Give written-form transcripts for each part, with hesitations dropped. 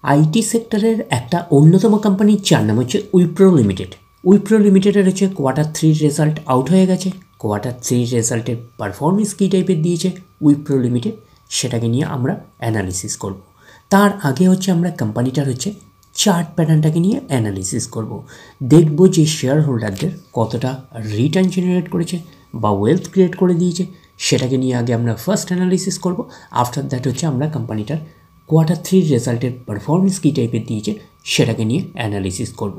IT সেক্টরের একটা অন্যতম কোম্পানির যার নাম হচ্ছে উইপ্রো লিমিটেড। উইপ্রো লিমিটেডের হচ্ছে কোয়ার্টার 3 রেজাল্ট আউট হয়ে গেছে। কোয়ার্টার 3 রেজাল্টের পারফরমেন্স কী টাইপের দিয়েছে উইপ্রো লিমিটেড, সেটাকে নিয়ে আমরা অ্যানালিসিস করব। তার আগে হচ্ছে আমরা কোম্পানিটার হচ্ছে চার্ট প্যাটার্নটাকে নিয়ে অ্যানালিসিস করব, দেখব যে শেয়ার হোল্ডারদের কতটা রিটার্ন জেনারেট করেছে বা ওয়েলথ ক্রিয়েট করে দিয়েছে, সেটাকে নিয়ে আগে আমরা ফার্স্ট অ্যানালিসিস করব। আফটার দ্যাট হচ্ছে আমরা কোম্পানিটার কোয়ার্টার 3 রেজাল্টের পারফরমেন্স কী টাইপের দিয়েছে সেটাকে নিয়ে অ্যানালিসিস করব।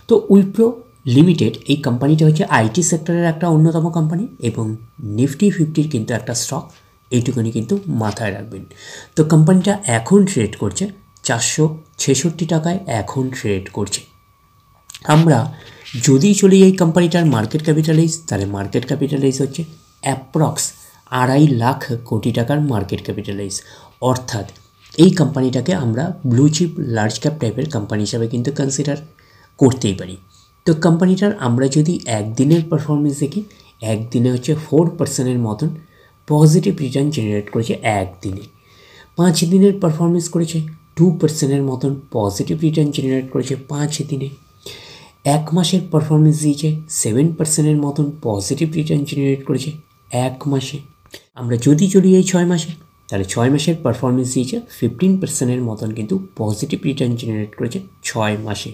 তো উইপ্রো লিমিটেড এই কোম্পানিটা হচ্ছে আইটি সেক্টরের একটা অন্যতম কোম্পানি এবং নিফটি 50 কিন্তু একটা স্টক, এইটুকুনি কিন্তু মাথায় রাখবেন। তো কোম্পানিটা এখন ট্রেড করছে 466 টাকায় এখন ট্রেড করছে। আমরা যদি চলি এই কোম্পানিটার মার্কেট ক্যাপিটালাইজ, তাহলে মার্কেট ক্যাপিটালাইজ হচ্ছে অ্যাপ্রক্স 2.5 লাখ কোটি টাকার মার্কেট ক্যাপিটালাইজ। অর্থাৎ এই কোম্পানিটাকে আমরা ব্লু চিপ লার্জ ক্যাপ টাইপের কোম্পানি হিসাবে কিন্তু কনসিডার করতেই পারি। তো কোম্পানিটার আমরা যদি একদিনের পারফরমেন্স দেখি, একদিনে হচ্ছে 4% মতন পজিটিভ রিটার্ন জেনারেট করেছে একদিনে। 5 দিনের পারফরমেন্স করেছে 2% মতন পজিটিভ রিটার্ন জেনারেট করেছে 5 দিনে। 1 মাসের পারফরমেন্স দিয়েছে 7% মতন পজিটিভ রিটার্ন জেনারেট করেছে 1 মাসে। আমরা যদি চলি এই 6 মাসে, তাহলে 6 মাসের পারফরমেন্স দিয়েছে 15% মতন কিন্তু পজিটিভ রিটার্ন জেনারেট করেছে 6 মাসে।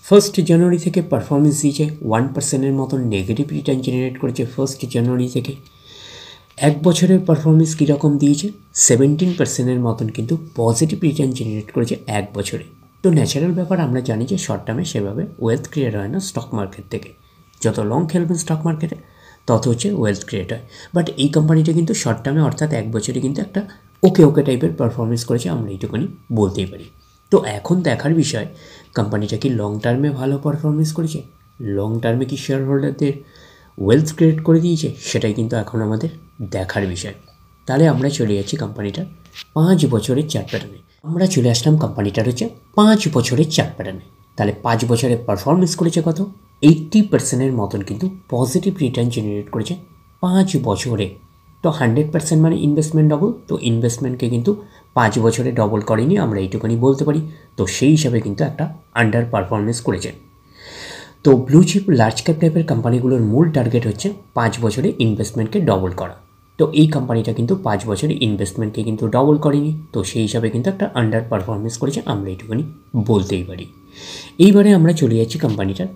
1 জানুয়ারি থেকে পারফরমেন্স দিয়েছে 1% মতন নেগেটিভ রিটার্ন জেনারেট করেছে 1 জানুয়ারি থেকে। 1 বছরের পারফরমেন্স কীরকম দিয়েছে 17% মতন কিন্তু পজিটিভ রিটার্ন জেনারেট করেছে 1 বছরে। তো ন্যাচারাল ব্যাপার, আমরা জানি যে শর্ট টার্মে সেভাবে ওয়েলথ ক্রিয়েট হয় না স্টক মার্কেট থেকে। যত লং খেলবেন স্টক মার্কেটে তত হচ্ছে ওয়েলথ ক্রিয়েট হয়। বাট এই কোম্পানিটা কিন্তু শর্ট টার্মে অর্থাৎ 1 বছরে কিন্তু একটা ওকে টাইপের পারফরমেন্স করেছে, আমরা এইটুকুনি বলতেই পারি। তো এখন দেখার বিষয় কোম্পানিটা কি লং টার্মে ভালো পারফরমেন্স করেছে, লং টার্মে কি শেয়ার হোল্ডারদের ওয়েলথ ক্রিয়েট করে দিয়েছে, সেটাই কিন্তু এখন আমাদের দেখার বিষয়। তাহলে আমরা চলে যাচ্ছি কোম্পানিটার 5 বছরের চার্ট প্যাটার্নে। আমরা চলে আসলাম কোম্পানিটার হচ্ছে 5 বছরের চার্ট প্যাটার্নে। তাহলে 5 বছরের পারফরমেন্স করেছে কত 80% মতন কিন্তু পজিটিভ রিটার্ন জেনারেট করেছে 5 বছরে। তো 100% মানে ইনভেস্টমেন্ট ডবল, তো ইনভেস্টমেন্টকে কিন্তু 5 বছরে ডবল করেনি, আমরা এইটুকুনি বলতে পারি। তো সেই হিসাবে কিন্তু একটা আন্ডার পারফরমেন্স করেছে। তো ব্লু চিপ লার্জ ক্যাপ টাইপের কোম্পানিগুলোর মূল টার্গেট হচ্ছে 5 বছরে ইনভেস্টমেন্টকে ডবল করা। তো এই কোম্পানিটা কিন্তু 5 বছরে ইনভেস্টমেন্টকে কিন্তু ডবল করেনি, তো সেই হিসাবে কিন্তু একটা আন্ডার পারফরমেন্স করেছে, আমরা এইটুকুনি বলতেই পারি। এইবারে আমরা চলে যাচ্ছি কোম্পানিটার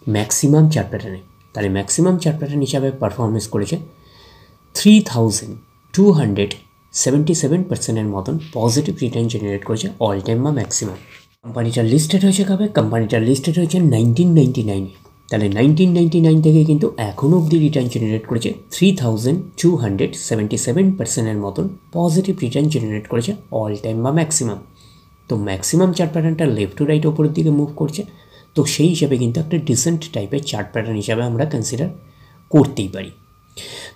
ম্যাক্সিমাম চার্ট প্যাটার্নে। তাহলে ম্যাক্সিমাম চার্ট প্যাটার্ন হিসাবে পারফরমেন্স করেছে 3277% মতন পজিটিভ রিটার্ন জেনারেট করেছে অল টাইম বা ম্যাক্সিমাম। কোম্পানিটা লিস্টেড হয়েছে কবে, কোম্পানিটা লিস্টেড হয়েছে 1999-এ। তাহলে 1999 থেকে কিন্তু এখনও অবধি রিটার্ন জেনারেট করেছে 3277% মতন পজিটিভ রিটার্ন জেনারেট করেছে অল টাইম বা ম্যাক্সিমাম। তো ম্যাক্সিমাম চার্ট প্যাটার্নটা লেফট টু রাইট ওপরের দিকে মুভ করছে, তো সেই হিসাবে কিন্তু একটা ডিসেন্ট টাইপের চার্ট প্যাটার্ন হিসাবে আমরা কনসিডার করতেই পারি।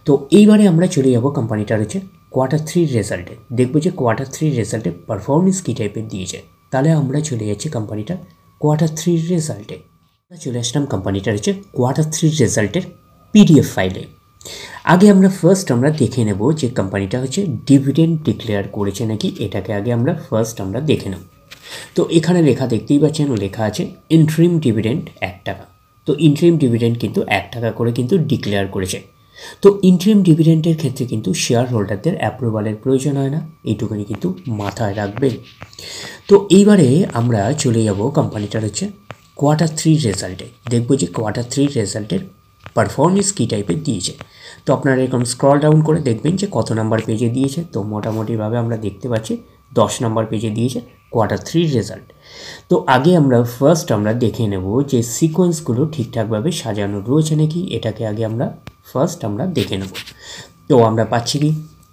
তো এইবারে আমরা চলে যাব কোম্পানিটার হচ্ছে কোয়ার্টার 3 রেজাল্টে, দেখবো যে কোয়ার্টার 3 রেজাল্টে পারফরমেন্স কী টাইপের দিয়েছে। তাহলে আমরা চলে যাচ্ছি কোম্পানিটার কোয়ার্টার 3 রেজাল্টে। আমরা চলে আসলাম কোম্পানিটার হচ্ছে কোয়ার্টার 3 রেজাল্টের পিডিএফ ফাইলে। আগে আমরা ফার্স্ট দেখে নেব যে কোম্পানিটা হচ্ছে ডিভিডেন্ড ডিক্লেয়ার করেছে নাকি, এটাকে আগে আমরা ফার্স্ট দেখে নেব। তো এখানে লেখা দেখতেই পাচ্ছেন, লেখা আছে ইন্টারিম ডিভিডেন্ড 1 টাকা। তো ইন্টারিম ডিভিডেন্ড কিন্তু 1 টাকা করে কিন্তু ডিক্লেয়ার করেছে। তো ইন্টারিম ডিভিডেন্ডের ক্ষেত্রে কিন্তু শেয়ার হোল্ডারদের অ্যাপ্রুভালের প্রয়োজন হয় না, এইটুকুনি কিন্তু মাথায় রাখবেন। তো এইবারে আমরা চলে যাব কোম্পানিটার হচ্ছে কোয়ার্টার 3 রেজাল্টে, দেখব যে কোয়ার্টার 3 রেজাল্টের পারফরমেন্স কী টাইপের দিয়েছে। তো আপনারা এরকম স্ক্রল ডাউন করে দেখবেন যে কত নাম্বার পেজে দিয়েছে। তো মোটামুটিভাবে আমরা দেখতে পাচ্ছি 10 নম্বর পেজে দিয়েছে কোয়ার্টার 3 রেজাল্ট। তো আগে আমরা ফার্স্ট দেখে নেব যে সিকোয়েন্সগুলো ঠিকঠাকভাবে সাজানো রয়েছে নাকি, এটাকে আগে আমরা ফার্স্ট দেখে নেব। তো আমরা পাচ্ছি কি,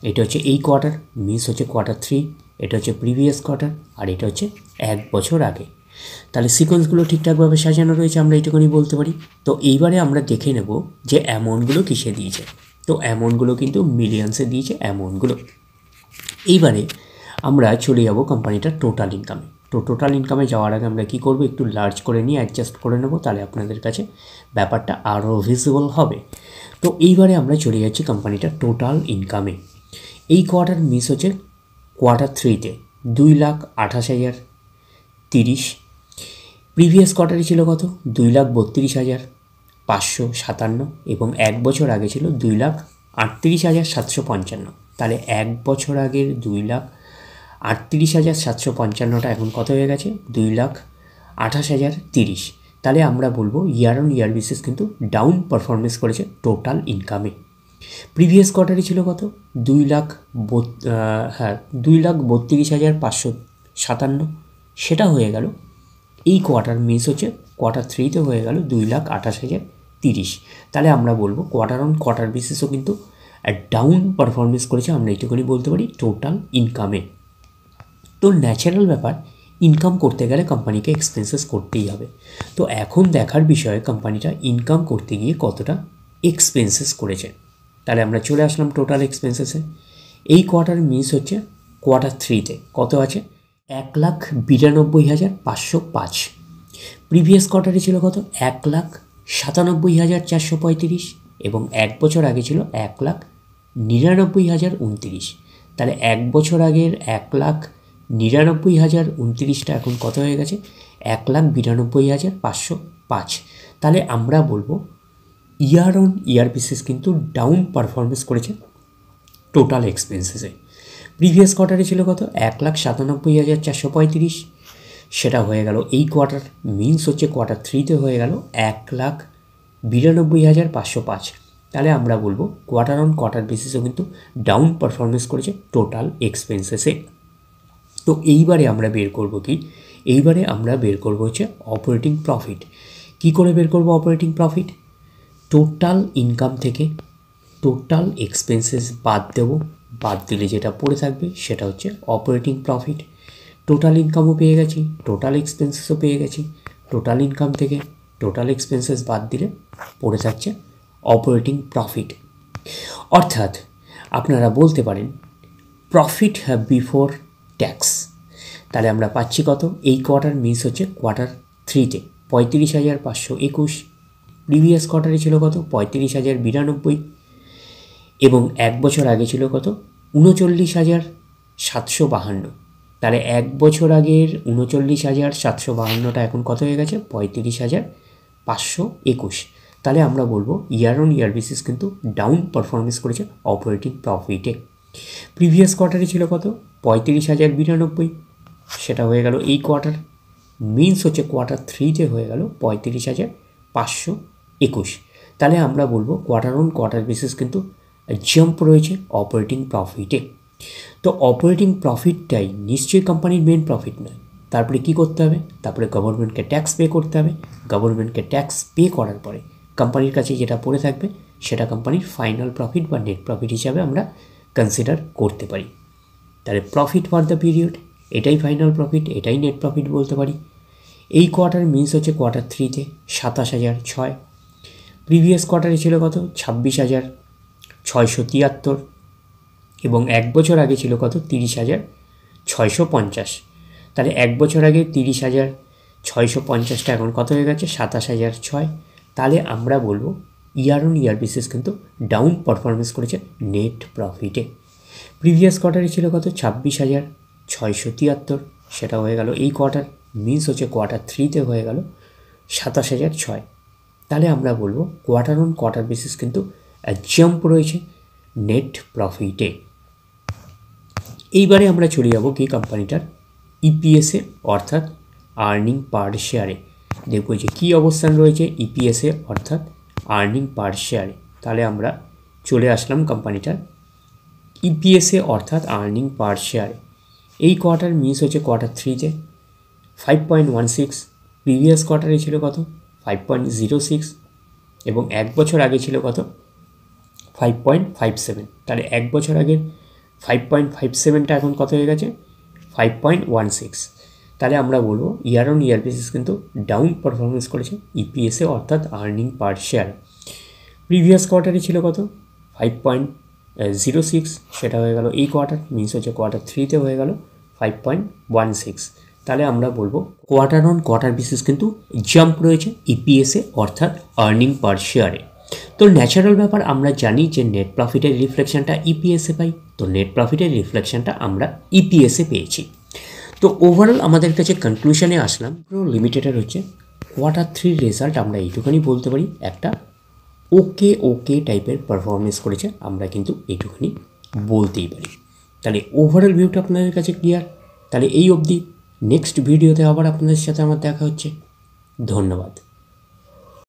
এটা হচ্ছে এই কোয়ার্টার, মিস হচ্ছে কোয়ার্টার 3, এটা হচ্ছে প্রিভিয়াস কোয়ার্টার, আর এটা হচ্ছে 1 বছর আগে। তাহলে সিকোয়েন্সগুলো ঠিকঠাকভাবে সাজানো রয়েছে, আমরা এইটুকুনি বলতে পারি। তো এইবারে আমরা দেখে নেব যে অ্যামাউন্টগুলো কিসে দিয়েছে। তো অ্যামাউন্টগুলো কিন্তু মিলিয়ন্সে দিয়েছে অ্যামাউন্টগুলো। এইবারে আমরা চলে যাব কোম্পানিটার টোটাল ইনকামে। তো টোটাল ইনকামে যাওয়ার আগে আমরা কী করব, একটু লার্জ করে নিয়ে অ্যাডজাস্ট করে নেব, তাহলে আপনাদের কাছে ব্যাপারটা আরও ভিজিবল হবে। তো এইবারে আমরা চলে যাচ্ছি কোম্পানিটার টোটাল ইনকামে। এই কোয়ার্টার মিস হচ্ছে কোয়ার্টার 3-তে 2,28,000, 30। প্রিভিয়াস কোয়ার্টারে ছিল কত? 2,32,557 এবং এক বছর আগে ছিল 2,38,755। তাহলে এক বছর আগের 2,38,755টা এখন কত হয়ে গেছে? 2,28,030। তাহলে আমরা বলবো ইয়ার অন ইয়ার বেসিস কিন্তু ডাউন পারফরমেন্স করেছে টোটাল ইনকামে। প্রিভিয়াস কোয়ার্টারে ছিল কত? 2,32,557, সেটা হয়ে গেল এই কোয়ার্টার মিস হচ্ছে কোয়ার্টার 3তে হয়ে গেল 2,28,030। তাহলে আমরা বলবো কোয়ার্টার অন কোয়ার্টার বেসিসও কিন্তু ডাউন পারফরমেন্স করেছে, আমরা এইটুকুনি বলতে পারি টোটাল ইনকামে। তো ন্যাচারাল ব্যাপার, ইনকাম করতে গেলে কোম্পানিকে এক্সপেন্সেস করতেই হবে। তো এখন দেখার বিষয় কোম্পানিটা ইনকাম করতে গিয়ে কতটা এক্সপেন্সেস করেছে। তাহলে আমরা চলে আসলাম টোটাল এক্সপেন্সেসে। এই কোয়ার্টার মিস হচ্ছে কোয়ার্টার 3তে কত আছে? 1,92,505। প্রিভিয়াস কোয়ার্টারে ছিল কত? 1,97,435 এবং এক বছর আগে ছিল 1,99,029। তাহলে এক বছর আগের 1,99,029টা এখন কত হয়ে গেছে? 1,92,505। তাহলে আমরা বলবো ইয়ার অন ইয়ার বেসিস কিন্তু ডাউন পারফরমেন্স করেছে টোটাল এক্সপেন্সেসে। প্রিভিয়াস কোয়ার্টারে ছিল কত? 1,97,435, সেটা হয়ে গেল এই কোয়ার্টার মিনস হচ্ছে কোয়ার্টার 3তে হয়ে গেল 1,92,505। তাহলে আমরা বলবো কোয়ার্টার অন কোয়ার্টার বেসিসও কিন্তু ডাউন পারফরমেন্স করেছে টোটাল এক্সপেন্সেসে। তো এইবারে আমরা বের করব কি? এইবারে আমরা বের করব হচ্ছে অপারেটিং প্রফিট। কি করে বের করব অপারেটিং প্রফিট? টোটাল ইনকাম থেকে টোটাল এক্সপেন্সেস বাদ দেব, বাদ দিলে যেটা পড়ে থাকবে সেটা হচ্ছে অপারেটিং প্রফিট। টোটাল ইনকামও পেয়ে গেছি, টোটাল এক্সপেন্সেসও পেয়ে গেছি। টোটাল ইনকাম থেকে টোটাল এক্সপেন্সেস বাদ দিলে পড়ে থাকছে অপারেটিং প্রফিট। অর্থাৎ আপনারা বলতে পারেন প্রফিট বিফোর ট্যাক্স। তাহলে আমরা পাচ্ছি কত? এই কোয়ার্টার মিস হচ্ছে কোয়ার্টার 3তে 35,521। প্রিভিয়াস কোয়ার্টারে ছিল কত? 35,092 এবং এক বছর আগে ছিল কত? 39,752। তাহলে এক বছর আগের 39,752টা এখন কত হয়ে গেছে? 35,521। তাহলে আমরা বলবো ইয়ার অন ইয়ার বেসিস কিন্তু ডাউন পারফরমেন্স করেছে অপারেটিং প্রফিটে। প্রিভিয়াস কোয়ার্টারে ছিল কত? 35,092, সেটা হয়ে গেল এই কোয়ার্টার মিনস হচ্ছে কোয়ার্টার 3তে হয়ে গেল 35,521। তাহলে আমরা বলবো কোয়ার্টার অন কোয়ার্টার বেসিস কিন্তু জাম্প রয়েছে অপারেটিং প্রফিটে। তো অপারেটিং প্রফিটটাই নিশ্চয়ই কোম্পানির মেন প্রফিট নয়। তারপরে কি করতে হবে? তারপরে গভর্নমেন্টকে ট্যাক্স পে করতে হবে। গভর্নমেন্টকে ট্যাক্স পে করার পরে কোম্পানির কাছে যেটা পড়ে থাকবে সেটা কোম্পানির ফাইনাল প্রফিট বা নেট প্রফিট হিসাবে আমরা কনসিডার করতে পারি। তাহলে প্রফিট ফর দ্য পিরিয়ড এটাই ফাইনাল প্রফিট, এটাই নেট প্রফিট বলতে পারি। এই কোয়ার্টার মিনস হচ্ছে কোয়ার্টার 3তে 27,006। প্রিভিয়াস কোয়ার্টারে ছিল কত? 26,673 এবং এক বছর আগে ছিল কত? 30,650। তাহলে এক বছর আগে 30,650টা এখন কত হয়ে গেছে? 27,006। তাহলে আমরা বলবো ইয়ার অন ইয়ার বেসিস কিন্তু ডাউন পারফরমেন্স করেছে নেট প্রফিটে। প্রিভিয়াস কোয়ার্টারে ছিল কত? 26,673, সেটা হয়ে গেল এই কোয়ার্টার মিনস হচ্ছে কোয়ার্টার 3তে হয়ে গেল 27,006। তাহলে আমরা বলবো কোয়ার্টার অন কোয়ার্টার বেসিস কিন্তু জাম্প রয়েছে নেট প্রফিটে। এইবারে আমরা চলে যাব কি কোম্পানিটার ইপিএসে অর্থাৎ আর্নিং পার শেয়ারে। দেখব যে কী অবস্থান রয়েছে ইপিএসে অর্থাৎ আর্নিং পার শেয়ারে। তাহলে আমরা চলে আসলাম কোম্পানিটার ইপিএসে অর্থাৎ আর্নিং পার শেয়ারে। এই কোয়ার্টার মিস হচ্ছে কোয়ার্টার 3তে 5.16। প্রিভিয়াস কোয়ার্টারে ছিল কত? 5.06 এবং এক বছর আগে ছিল কত? 5.57। তাহলে এক বছর আগের 5.57টা এখন কত হয়ে গেছে? 5.16। তাহলে আমরা বলবো ইয়ার অন ইয়ার বেসিস কিন্তু ডাউন পারফরমেন্স করেছে ইপিএসে অর্থাৎ আর্নিং পার শেয়ার। প্রিভিয়াস কোয়ার্টারে ছিল কত? 5.06, সেটা হয়ে গেল এই কোয়ার্টার মিনস হচ্ছে কোয়ার্টার 3তে হয়ে গেল 5.16। তাহলে আমরা বলবো কোয়ার্টার অন কোয়ার্টার বেসিস কিন্তু জাম্প রয়েছে ইপিএসে অর্থাৎ আর্নিং পার শেয়ারে। তো ন্যাচারাল ব্যাপার, আমরা জানি যে নেট প্রফিটের রিফ্লেকশনটা ইপিএসে পাই, তো নেট প্রফিটের রিফ্লেকশনটা আমরা ইপিএসে পেয়েছি। তো ওভারঅল আমাদের কাছে কনক্লুশনে আসলাম, উইপ্রো লিমিটেডের হচ্ছে Q3 রেজাল্ট আমরা এইটুখানি বলতে পারি একটা ওকে টাইপের পারফরমেন্স করেছে, আমরা কিন্তু এইটুখানি বলতেই পারি। তাহলে ওভারঅল ভিউটা আপনাদের কাছে ক্লিয়ার। তাহলে এই অবধি, নেক্সট ভিডিওতে আবার আপনাদের সাথে আমার দেখা হচ্ছে। ধন্যবাদ।